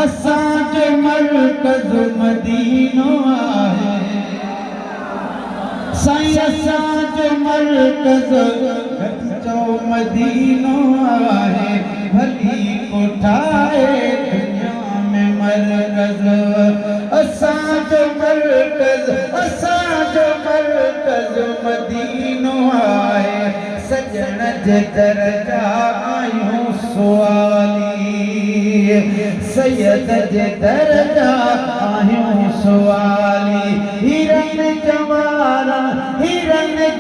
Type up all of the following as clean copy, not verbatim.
असांजो मरकज़ मदीनो आहे साईं असांजो मरकज़ चओ मदीनो आहे भली कोठाए दुनिया में मरकज़ असांजो मरकज़ मदीनो आहे सजण जे दर जा आहियूं सुवाली सैयद जे दर जा आहियूं सुवाली हिरन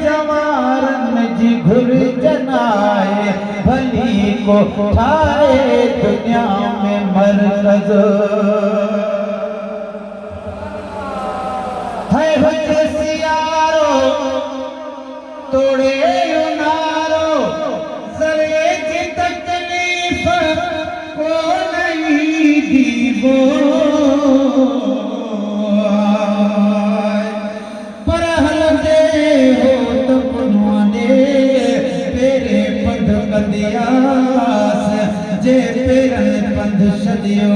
जवारन जी घुरिजन आहे भली कोठाए दुनिया में मरकज़ है हुजे सियारो तोड़े उनारो सरे की तकलीफ को नहीं दीवो पर हलंदे हो तो पुनवाने पेरे पंध कंदियास जे पेरन पंध छॾियो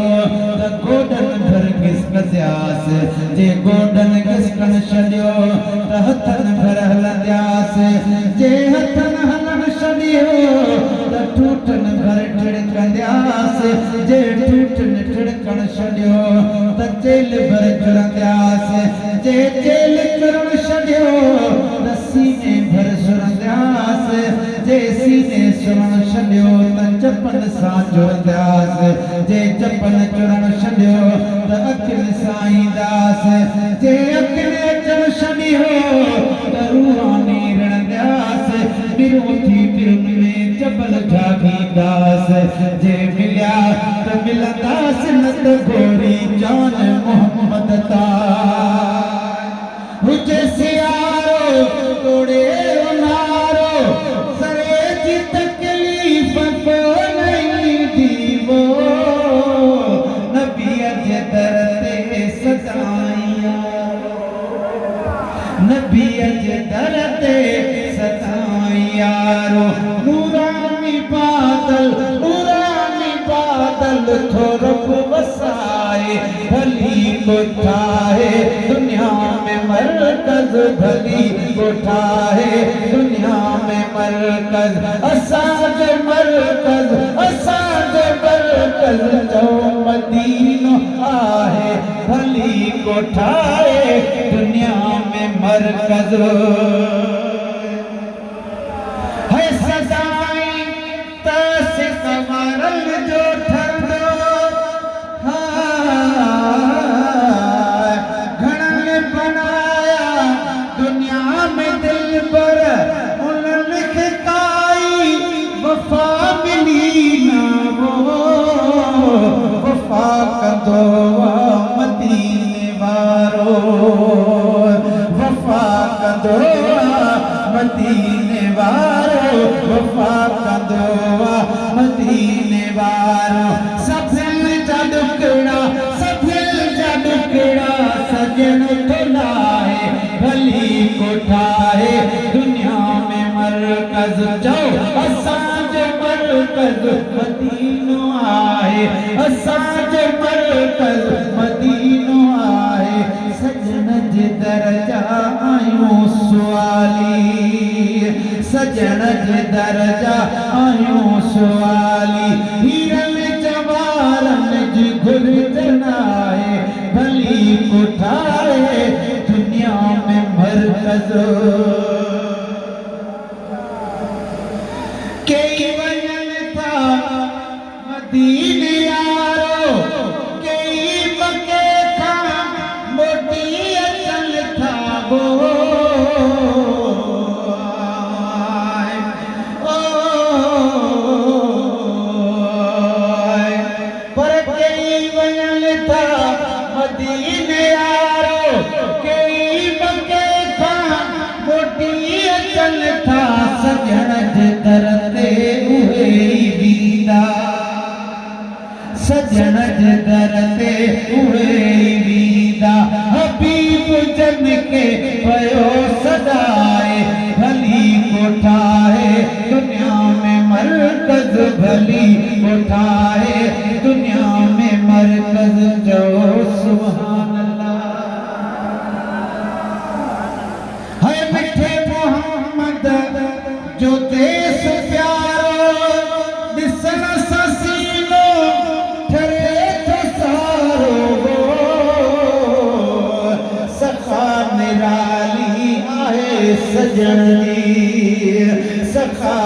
त गोडन भर घिसकसियास जे गोडन घिसकण छॾियो त हथन भर हलंदियास जे हथन हलण छॾियो त ठूठन भर ठिड़कंदियास जे ठूठन ठिड़कण छॾियो त चेल भर चुरंदियास जे चेल चुरण छॾियो त सीने भर सुरंदियास जे सीने सुरण छॾियो त चपन सां जुड़ंदियास जे चपन चुरण छॾियो त अखियुनि सां ईंदास जे अखियुनि अचण छॾियो त रूहानी रिणंदियास बिरूं थी बिरुनि में जबल जाॻींदास जे मिलिया त मिलंदास न त गोरी जान मोहम्मद तार हुजे सियारो तोड़े उनारो सरे जी तकलीफ़ को नहीं दीवो नबीअ जे दर ते सदाईं नबीअ जे दर ते सदाईं यारो नूरानी बादल थोरो वसाए भली कोठाए दुनिया में मरकज़ भली कोठाए दुनिया में मरकज़ असांजो मरकज़ जो मदीनो आहे भली कोठाए दुनिया में मरकज़ है सदाई तस कमरल जो ठंडो घणन बनाया दुनिया में दिल पर उन्हनि खे काई वफ़ा मिली न वो वफ़ा कंदो मदीने वारो वफ़ा कंदो मदीने वारो वफ़ा कंदो मदीने वारो सफिल जा ॾुकड़ा सजन तो लाए भली कोठाए दुनिया में मरकज़ जाओ असांजो मरकज़ मदीनो आहे असांजो मरकज़ मदीनो आहे सजन जे दर जा आहियूं सुवाली सजन जे दर जा आहियूं सुवाली हीरन जवारन जी घुरिजन आहे भली कोठाए दुनिया में मरकज़ कई वञन था मदीने यारो कई मके था मोटी अचन था वो पर कई वञन था मदीने यारो कई मके था मोटी अचन था सजण जे दर ते उहे वींदा सजण जे दर ते उहे वींदा हबीब जन के पयो सदाए भली कोठाए दुनिया में मरकज़ भली कोठाए दुनिया में मरकज़ सजण जी सखा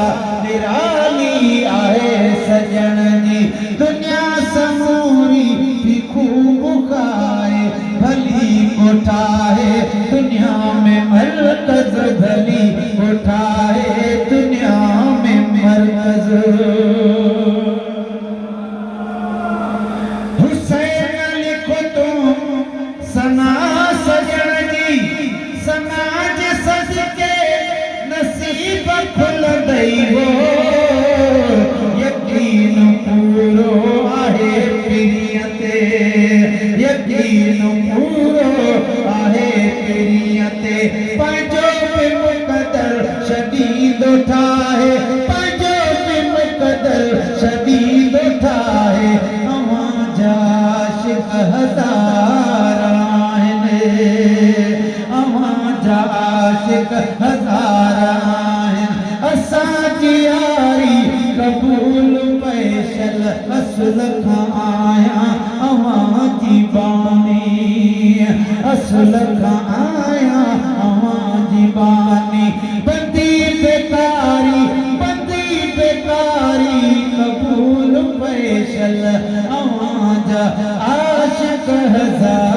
निराली आहे सजण जी दुनिया समूरी भी खूब खाए भली कोठाए दुनिया में मरकज भली कोठाए दुनिया में मरकज हुसैन लिखो तुम सना सजण जी समाज सज के नसीब खुल दैवो यकीन पूरो आहे पीरीअ ते यकीन पूरो आहे पीरीअ ते पंहिंजो बि मुक़दर शदीद ठाहे पंहिंजो बि मुक़दर शदीद ठाहे अवां जा आशिक़ हज़ार आहिनि अवां जा आशिक़ हज़ार आहिनि असांजी यारी क़बूल पैशल असुल खां आहियां अवां जी बानी असुल खां आहियां अवां जी बानी बंदी बेकारी क़बूल पैशल अवां जा आशिक़ हज़ार